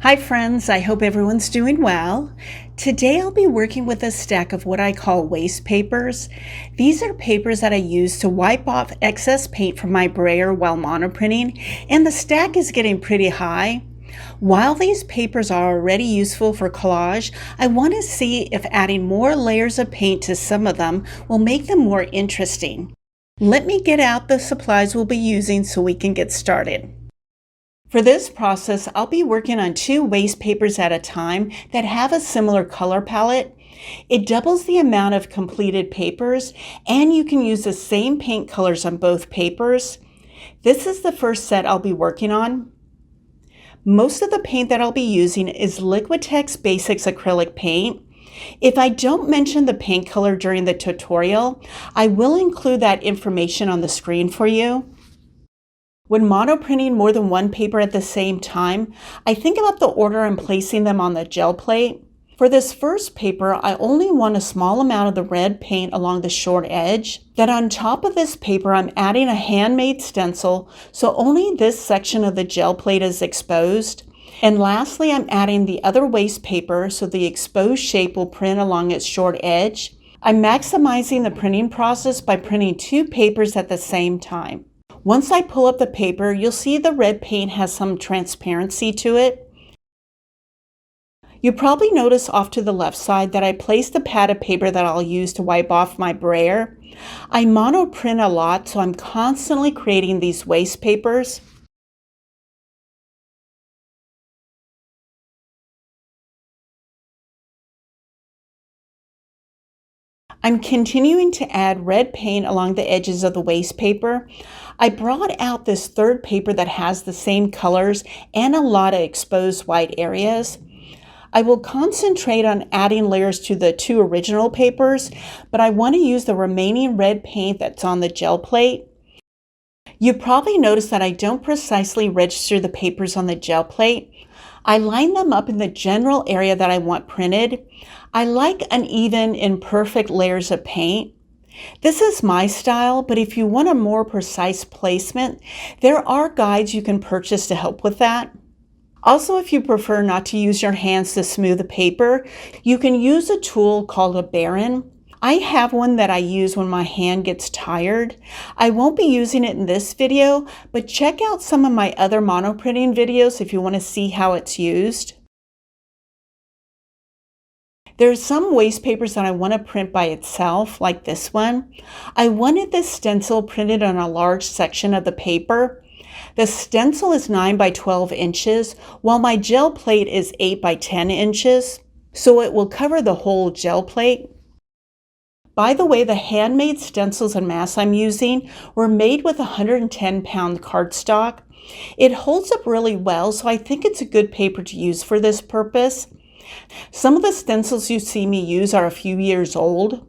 Hi friends, I hope everyone's doing well. Today I'll be working with a stack of what I call waste papers. These are papers that I use to wipe off excess paint from my brayer while monoprinting, and the stack is getting pretty high. While these papers are already useful for collage, I want to see if adding more layers of paint to some of them will make them more interesting. Let me get out the supplies we'll be using so we can get started. For this process, I'll be working on 2 waste papers at a time that have a similar color palette. It doubles the amount of completed papers, and you can use the same paint colors on both papers. This is the first set I'll be working on. Most of the paint that I'll be using is Liquitex Basics acrylic paint. If I don't mention the paint color during the tutorial, I will include that information on the screen for you. When monoprinting more than one paper at the same time, I think about the order I'm placing them on the gel plate. For this first paper, I only want a small amount of the red paint along the short edge. Then on top of this paper, I'm adding a handmade stencil, so only this section of the gel plate is exposed. And lastly, I'm adding the other waste paper so the exposed shape will print along its short edge. I'm maximizing the printing process by printing 2 papers at the same time. Once I pull up the paper, you'll see the red paint has some transparency to it. You probably notice off to the left side that I placed the pad of paper that I'll use to wipe off my brayer. I monoprint a lot, so I'm constantly creating these waste papers. I'm continuing to add red paint along the edges of the waste paper. I brought out this third paper that has the same colors and a lot of exposed white areas. I will concentrate on adding layers to the 2 original papers, but I want to use the remaining red paint that's on the gel plate. You probably noticed that I don't precisely register the papers on the gel plate. I line them up in the general area that I want printed. I like uneven, imperfect layers of paint. This is my style, but if you want a more precise placement, there are guides you can purchase to help with that. Also, if you prefer not to use your hands to smooth the paper, you can use a tool called a Baron. I have one that I use when my hand gets tired. I won't be using it in this video, but check out some of my other monoprinting videos if you want to see how it's used. There are some waste papers that I want to print by itself, like this one. I wanted this stencil printed on a large section of the paper. The stencil is 9 by 12 inches, while my gel plate is 8 by 10 inches, so it will cover the whole gel plate. By the way, the handmade stencils and masks I'm using were made with 110-pound cardstock. It holds up really well, so I think it's a good paper to use for this purpose. Some of the stencils you see me use are a few years old.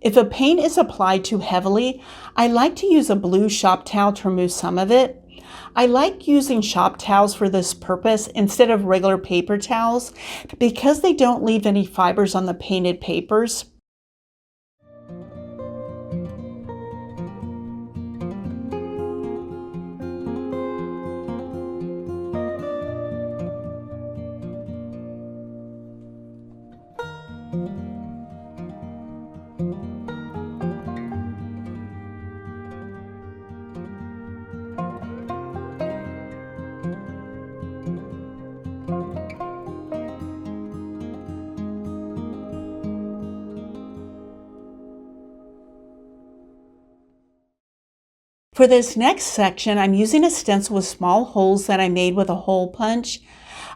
If a paint is applied too heavily, I like to use a blue shop towel to remove some of it. I like using shop towels for this purpose instead of regular paper towels because they don't leave any fibers on the painted papers. For this next section, I'm using a stencil with small holes that I made with a hole punch.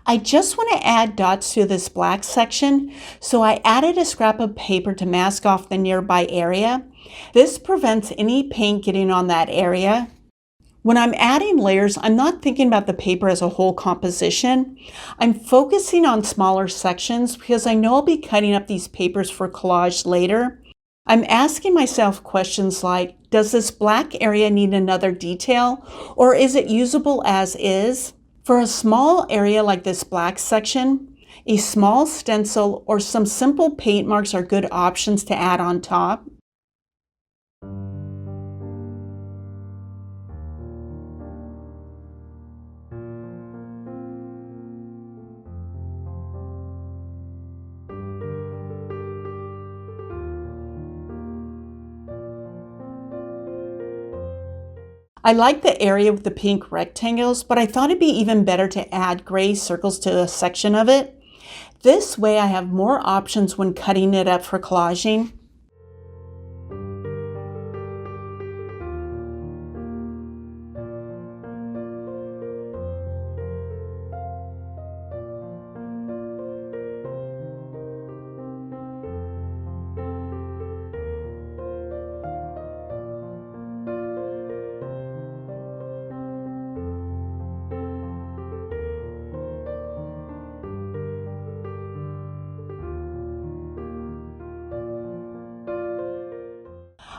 I just want to add dots to this black section, so I added a scrap of paper to mask off the nearby area. This prevents any paint getting on that area. When I'm adding layers, I'm not thinking about the paper as a whole composition. I'm focusing on smaller sections because I know I'll be cutting up these papers for collage later. I'm asking myself questions like, does this black area need another detail, or is it usable as is? For a small area like this black section, a small stencil or some simple paint marks are good options to add on top. I like the area with the pink rectangles, but I thought it'd be even better to add gray circles to a section of it. This way I have more options when cutting it up for collaging.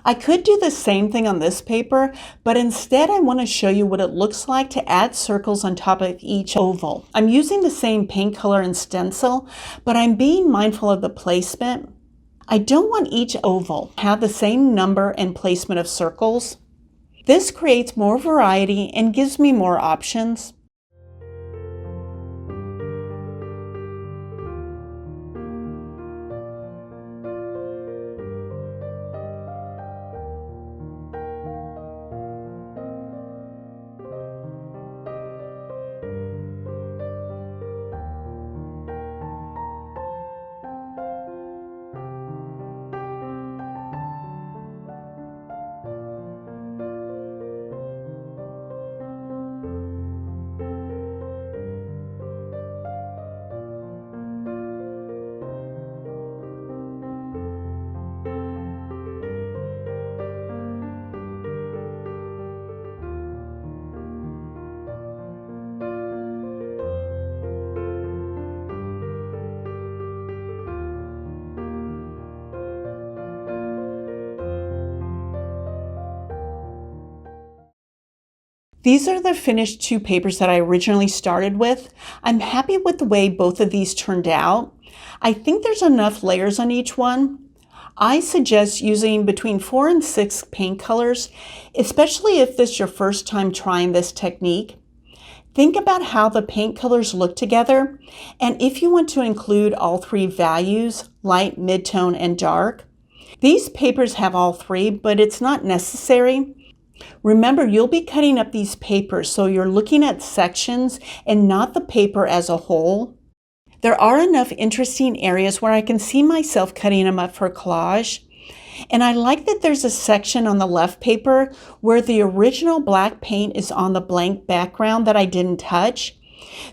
I could do the same thing on this paper, but instead I want to show you what it looks like to add circles on top of each oval. I'm using the same paint color and stencil, but I'm being mindful of the placement. I don't want each oval to have the same number and placement of circles. This creates more variety and gives me more options. These are the finished two papers that I originally started with. I'm happy with the way both of these turned out. I think there's enough layers on each one. I suggest using between 4 and 6 paint colors, especially if this is your first time trying this technique. Think about how the paint colors look together, and if you want to include all 3 values, light, mid-tone, and dark. These papers have all 3, but it's not necessary. Remember, you'll be cutting up these papers, so you're looking at sections and not the paper as a whole. There are enough interesting areas where I can see myself cutting them up for collage. And I like that there's a section on the left paper where the original black paint is on the blank background that I didn't touch.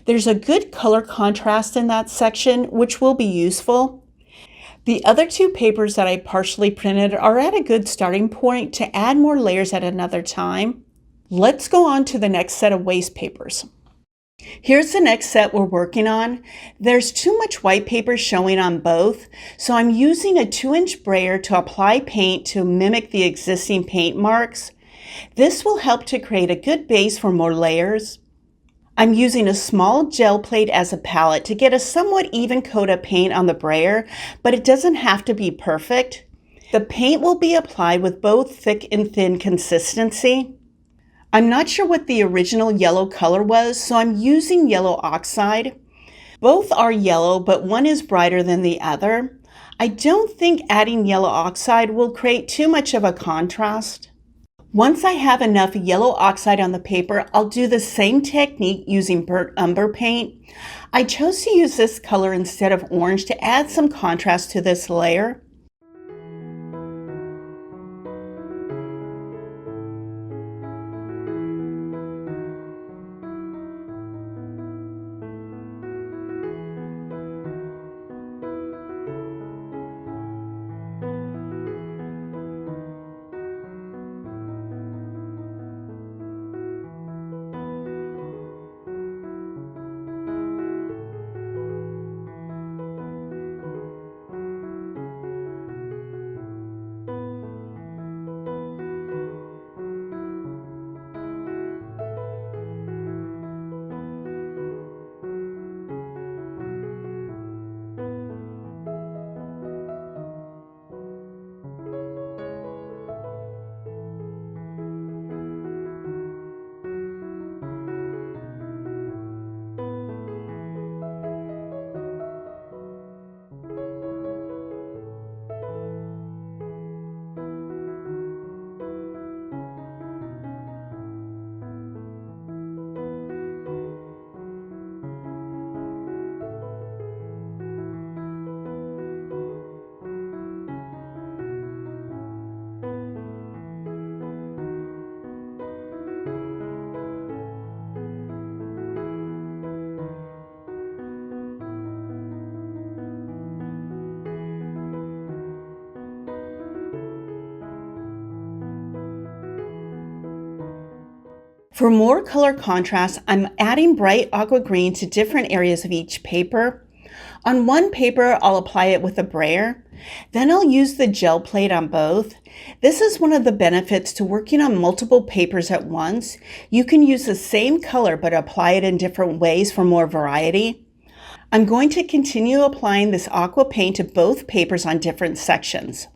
There's a good color contrast in that section, which will be useful. The other 2 papers that I partially printed are at a good starting point to add more layers at another time. Let's go on to the next set of waste papers. Here's the next set we're working on. There's too much white paper showing on both, so I'm using a 2-inch brayer to apply paint to mimic the existing paint marks. This will help to create a good base for more layers. I'm using a small gel plate as a palette to get a somewhat even coat of paint on the brayer, but it doesn't have to be perfect. The paint will be applied with both thick and thin consistency. I'm not sure what the original yellow color was, so I'm using yellow oxide. Both are yellow, but one is brighter than the other. I don't think adding yellow oxide will create too much of a contrast. Once I have enough yellow oxide on the paper, I'll do the same technique using burnt umber paint. I chose to use this color instead of orange to add some contrast to this layer. For more color contrast, I'm adding bright aqua green to different areas of each paper. On one paper, I'll apply it with a brayer. Then I'll use the gel plate on both. This is one of the benefits to working on multiple papers at once. You can use the same color but apply it in different ways for more variety. I'm going to continue applying this aqua paint to both papers on different sections.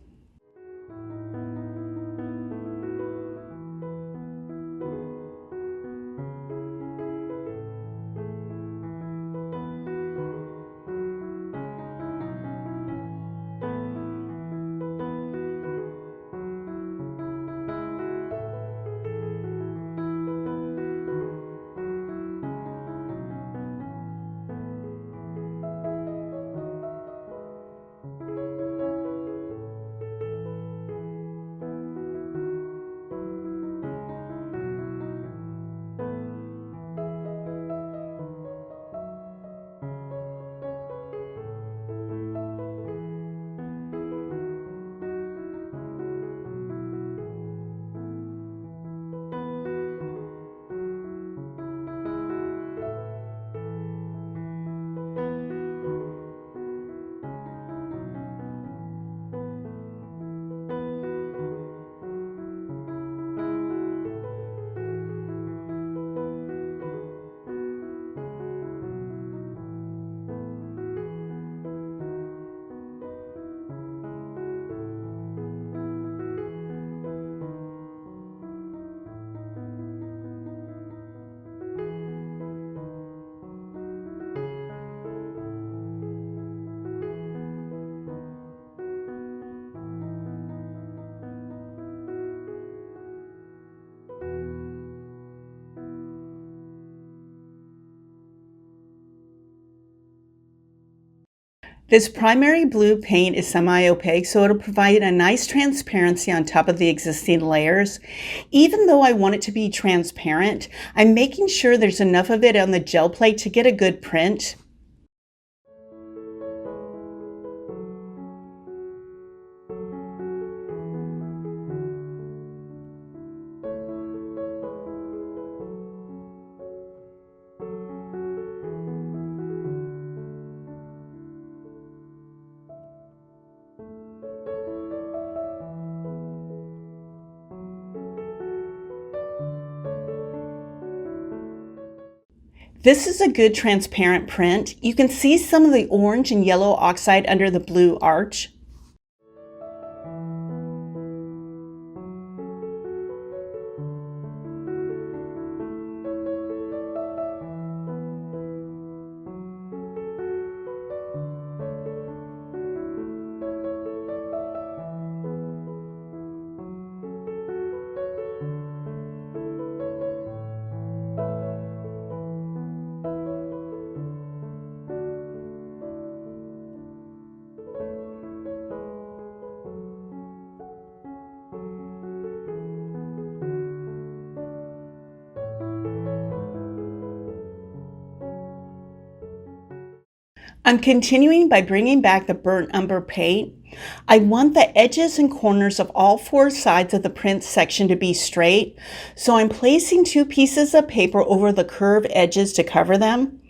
This primary blue paint is semi-opaque, so it'll provide a nice transparency on top of the existing layers. Even though I want it to be transparent, I'm making sure there's enough of it on the gel plate to get a good print. This is a good transparent print. You can see some of the orange and yellow oxide under the blue arch. I'm continuing by bringing back the burnt umber paint. I want the edges and corners of all four sides of the print section to be straight, so I'm placing two pieces of paper over the curved edges to cover them.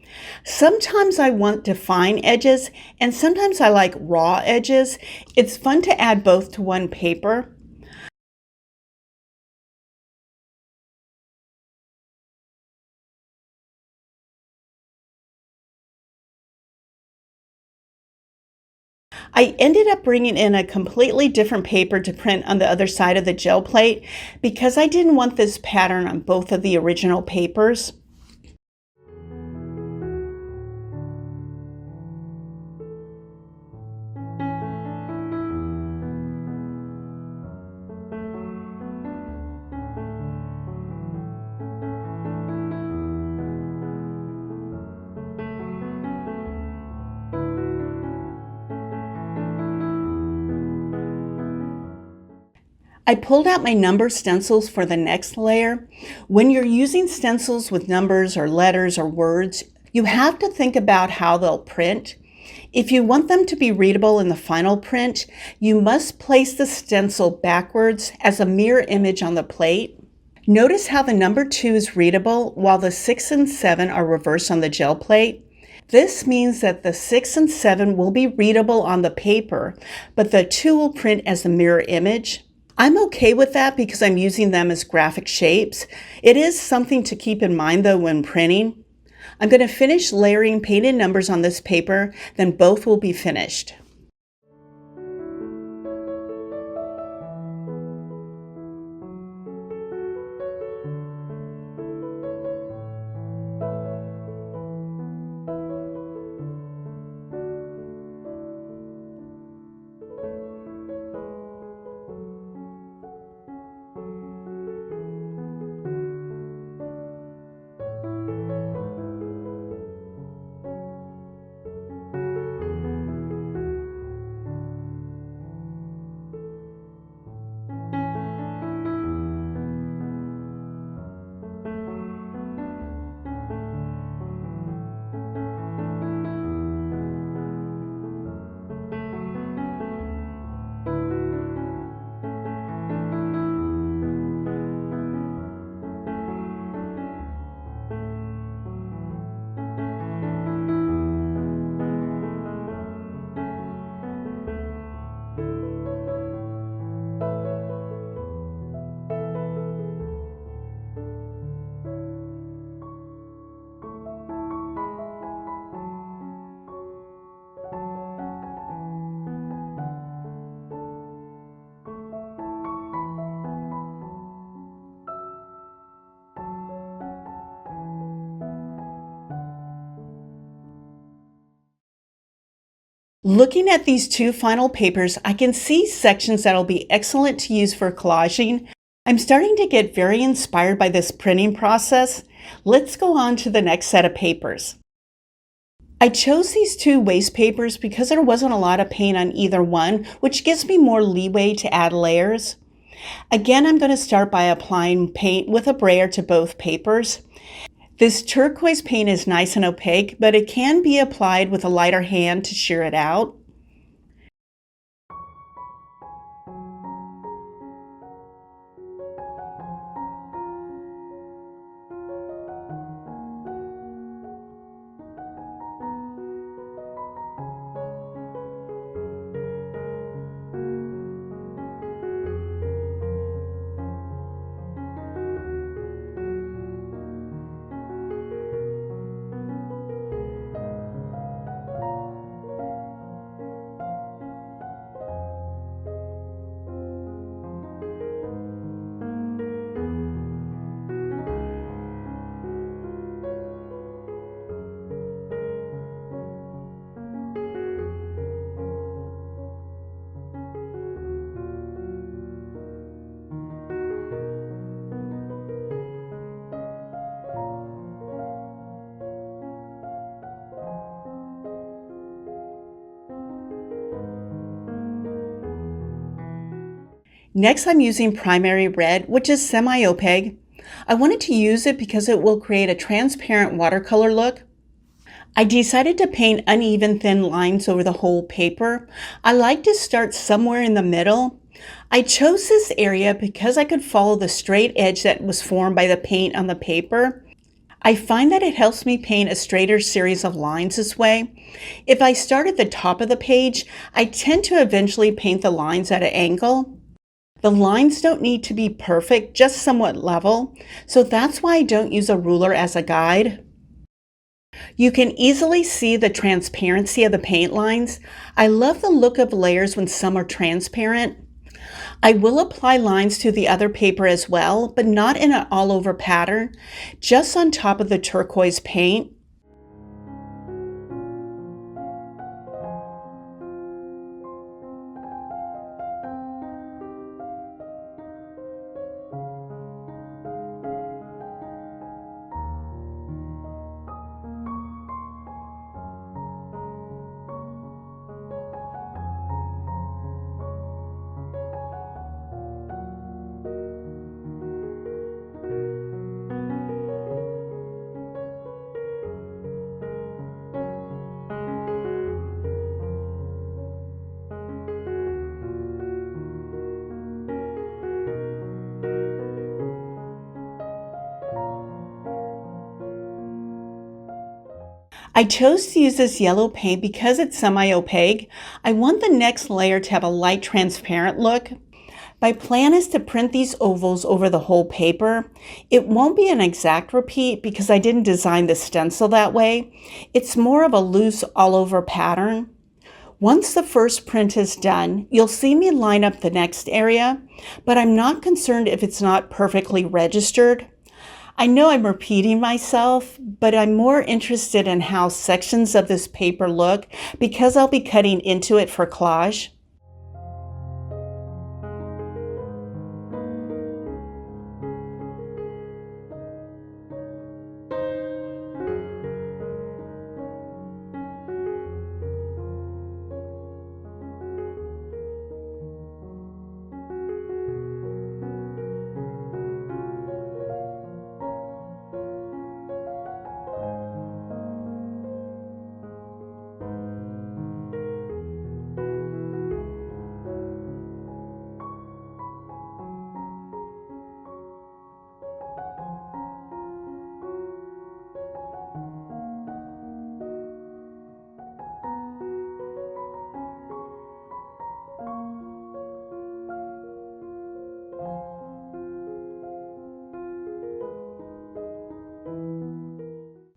Sometimes I want defined edges, and sometimes I like raw edges. It's fun to add both to one paper. I ended up bringing in a completely different paper to print on the other side of the gel plate because I didn't want this pattern on both of the original papers. I pulled out my number stencils for the next layer. When you're using stencils with numbers or letters or words, you have to think about how they'll print. If you want them to be readable in the final print, you must place the stencil backwards as a mirror image on the plate. Notice how the number 2 is readable while the 6 and 7 are reversed on the gel plate. This means that the 6 and 7 will be readable on the paper, but the 2 will print as a mirror image. I'm okay with that because I'm using them as graphic shapes. It is something to keep in mind though when printing. I'm going to finish layering painted numbers on this paper, then both will be finished. Looking at these two final papers, I can see sections that'll be excellent to use for collaging. I'm starting to get very inspired by this printing process. Let's go on to the next set of papers. I chose these two waste papers because there wasn't a lot of paint on either one, which gives me more leeway to add layers. Again, I'm going to start by applying paint with a brayer to both papers. This turquoise paint is nice and opaque, but it can be applied with a lighter hand to shear it out. Next, I'm using primary red, which is semi-opaque. I wanted to use it because it will create a transparent watercolor look. I decided to paint uneven thin lines over the whole paper. I like to start somewhere in the middle. I chose this area because I could follow the straight edge that was formed by the paint on the paper. I find that it helps me paint a straighter series of lines this way. If I start at the top of the page, I tend to eventually paint the lines at an angle. The lines don't need to be perfect, just somewhat level, so that's why I don't use a ruler as a guide. You can easily see the transparency of the paint lines. I love the look of layers when some are transparent. I will apply lines to the other paper as well, but not in an all-over pattern, just on top of the turquoise paint. I chose to use this yellow paint because it's semi-opaque. I want the next layer to have a light transparent look. My plan is to print these ovals over the whole paper. It won't be an exact repeat because I didn't design the stencil that way. It's more of a loose all-over pattern. Once the first print is done, you'll see me line up the next area, but I'm not concerned if it's not perfectly registered. I know I'm repeating myself, but I'm more interested in how sections of this paper look because I'll be cutting into it for collage.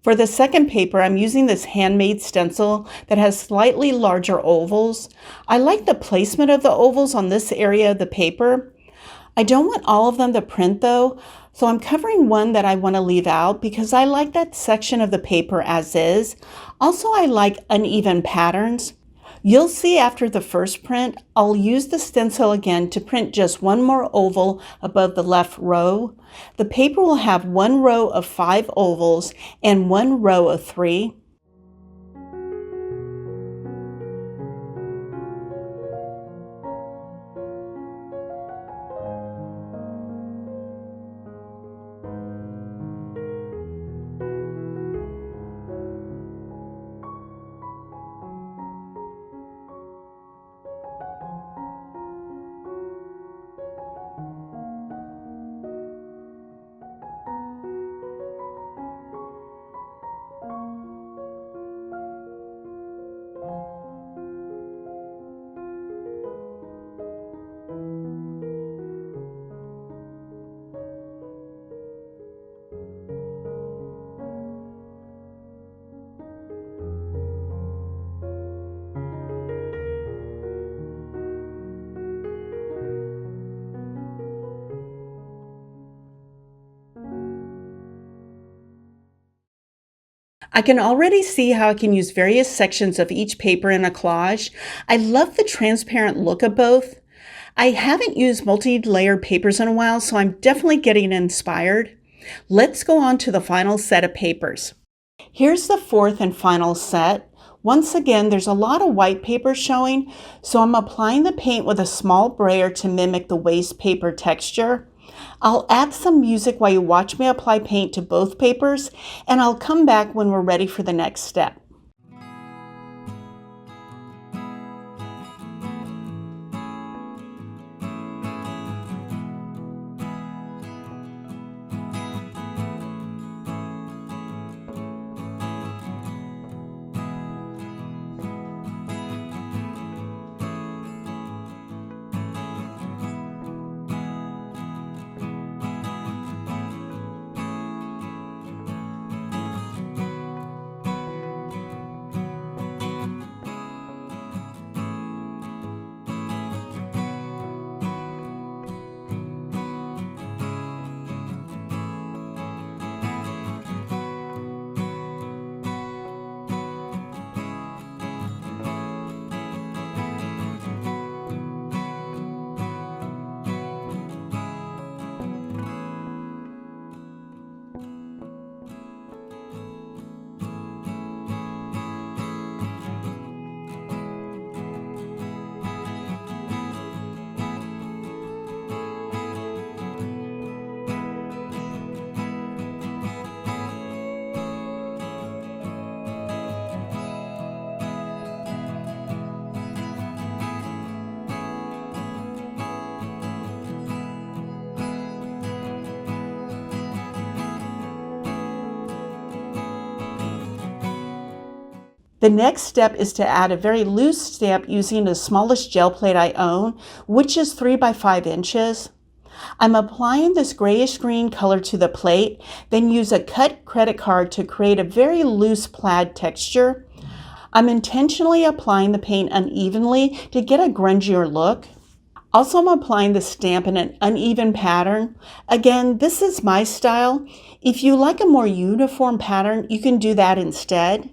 For the second paper, I'm using this handmade stencil that has slightly larger ovals. I like the placement of the ovals on this area of the paper. I don't want all of them to print though, so I'm covering one that I want to leave out because I like that section of the paper as is. Also, I like uneven patterns. You'll see after the first print, I'll use the stencil again to print just one more oval above the left row. The paper will have one row of 5 ovals and one row of 3. I can already see how I can use various sections of each paper in a collage. I love the transparent look of both. I haven't used multi-layered papers in a while, so I'm definitely getting inspired. Let's go on to the final set of papers. Here's the fourth and final set. Once again, there's a lot of white paper showing, so I'm applying the paint with a small brayer to mimic the waste paper texture. I'll add some music while you watch me apply paint to both papers, and I'll come back when we're ready for the next step. The next step is to add a very loose stamp using the smallest gel plate I own, which is 3 by 5 inches. I'm applying this grayish green color to the plate, then use a cut credit card to create a very loose plaid texture. I'm intentionally applying the paint unevenly to get a grungier look. Also, I'm applying the stamp in an uneven pattern. Again, this is my style. If you like a more uniform pattern, you can do that instead.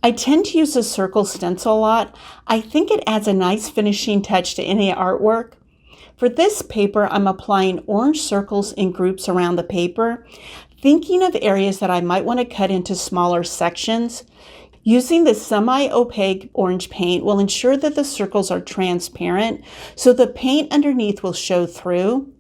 I tend to use a circle stencil a lot. I think it adds a nice finishing touch to any artwork. For this paper, I'm applying orange circles in groups around the paper, thinking of areas that I might want to cut into smaller sections. Using the semi-opaque orange paint will ensure that the circles are transparent, so the paint underneath will show through.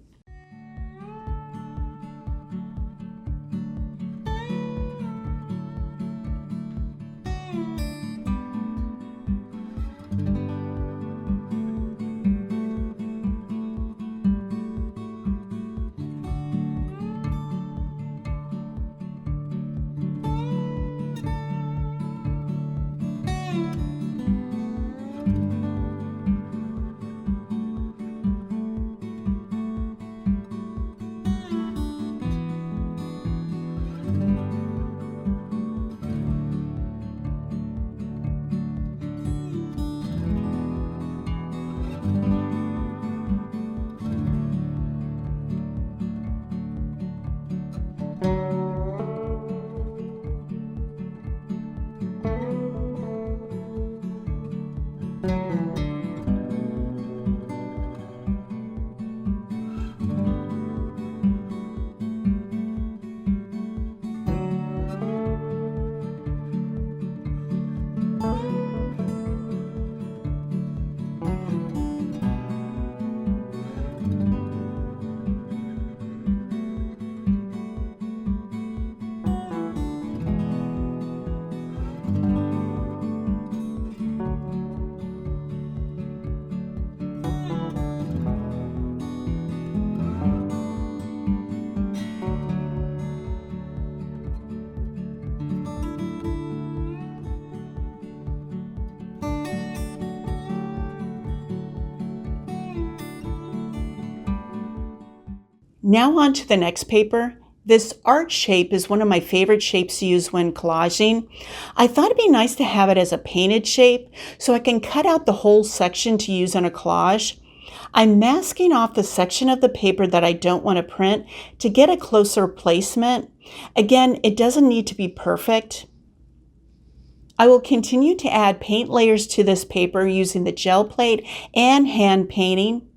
Now on to the next paper. This art shape is one of my favorite shapes to use when collaging. I thought it'd be nice to have it as a painted shape so I can cut out the whole section to use on a collage. I'm masking off the section of the paper that I don't want to print to get a closer placement. Again, it doesn't need to be perfect. I will continue to add paint layers to this paper using the gel plate and hand painting.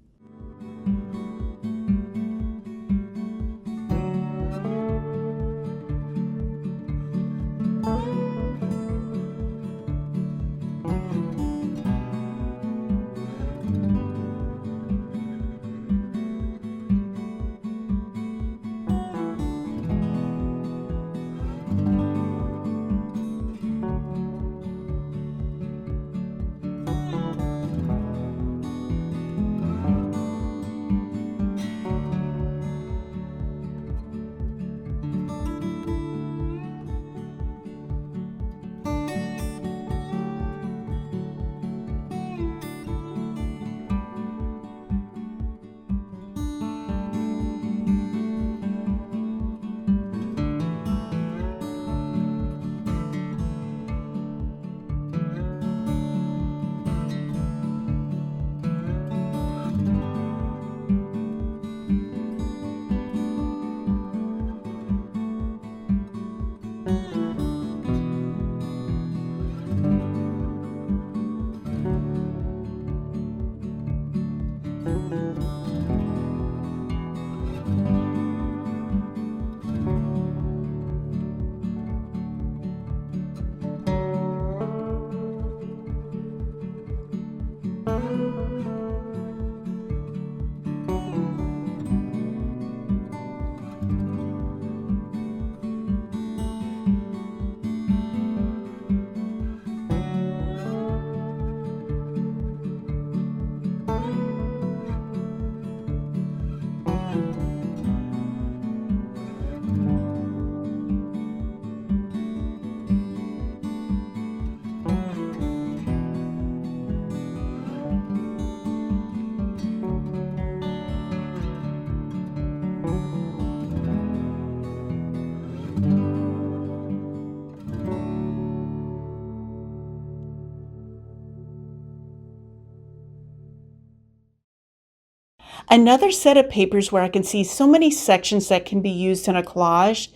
Another set of papers where I can see so many sections that can be used in a collage.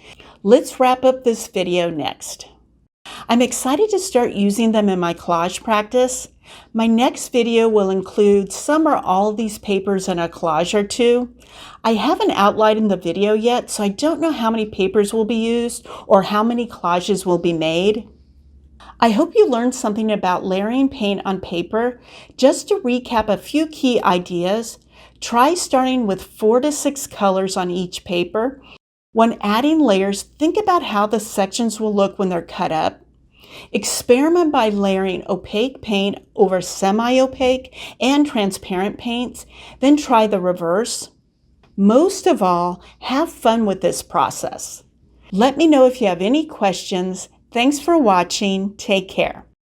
Let's wrap up this video next. I'm excited to start using them in my collage practice. My next video will include some or all of these papers in a collage or two. I haven't outlined the video yet, so I don't know how many papers will be used or how many collages will be made. I hope you learned something about layering paint on paper. Just to recap a few key ideas, try starting with 4 to 6 colors on each paper. When adding layers, think about how the sections will look when they're cut up. Experiment by layering opaque paint over semi-opaque and transparent paints, then try the reverse. Most of all, have fun with this process. Let me know if you have any questions. Thanks for watching. Take care.